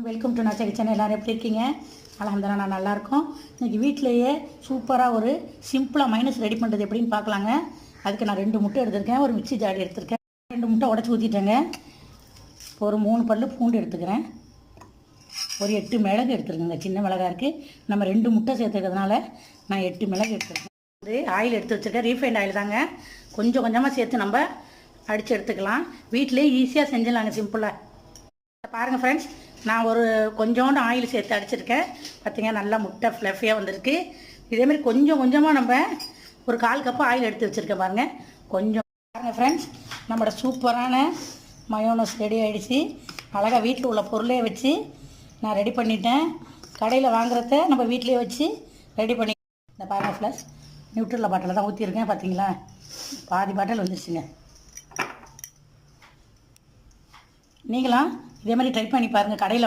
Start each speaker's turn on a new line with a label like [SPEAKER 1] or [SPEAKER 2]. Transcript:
[SPEAKER 1] Welcome to நாச்சா kitchen. எல்லோரும் எப்படி இருக்கீங்க? அல்ஹம்துலில்லாஹ் நான் நல்லாயிருக்கோம். இன்றைக்கி வீட்டிலையே சூப்பராக ஒரு சிம்பிளாக மைனஸ் ரெடி பண்ணுறது எப்படின்னு பார்க்கலாங்க. அதுக்கு நான் 2 முட்டை எடுத்துருக்கேன், ஒரு மிக்ஸி ஜாடி எடுத்துருக்கேன், 2 முட்டை உடச்சி ஊற்றிட்டேங்க. ஒரு 3 பல்லு பூண்டு எடுத்துக்கிறேன், ஒரு 8 மிளகு எடுத்துருக்கேங்க. சின்ன மிளகா இருக்குது, நம்ம 2 முட்டை சேர்த்துக்கிறதுனால நான் 8 மிளகு எடுத்துருக்கேன். இது ஆயில் எடுத்து வச்சுருக்கேன், ரீஃபைண்ட் ஆயில் தாங்க. கொஞ்சம் கொஞ்சமாக சேர்த்து நம்ம அடித்து எடுத்துக்கலாம். வீட்டிலே ஈஸியாக செஞ்சிடலாங்க, சிம்பிளாக. பாருங்கள் ஃப்ரெண்ட்ஸ், நான் ஒரு கொஞ்சோண்டு ஆயில் சேர்த்து அடிச்சிருக்கேன். பார்த்திங்கன்னா நல்லா முட்டை ஃப்ளஃபியாக வந்திருக்கு. இதேமாதிரி கொஞ்சம் கொஞ்சமாக நம்ம ஒரு 1/4 கப்பு ஆயில் எடுத்து வச்சுருக்கேன். பாருங்கள், கொஞ்சம் பாருங்கள் ஃப்ரெண்ட்ஸ், நம்மளோட சூப்பரான மயோனஸ் ரெடி ஆகிடுச்சு. அழகாக வீட்டில் உள்ள பொருளே வச்சு நான் ரெடி பண்ணிட்டேன். கடையில் வாங்குறத நம்ம வீட்டிலே வச்சு ரெடி பண்ணி இந்த பாருங்கள் ஃப்ளஸ் நியூட்ரலில் பாட்டில் தான் ஊற்றிருக்கேன். பார்த்தீங்களா, பாதி பாட்டில் வந்துருச்சுங்க. நீங்களும் இதே மாதிரி ட்ரை பண்ணி பாருங்கள். கடையில்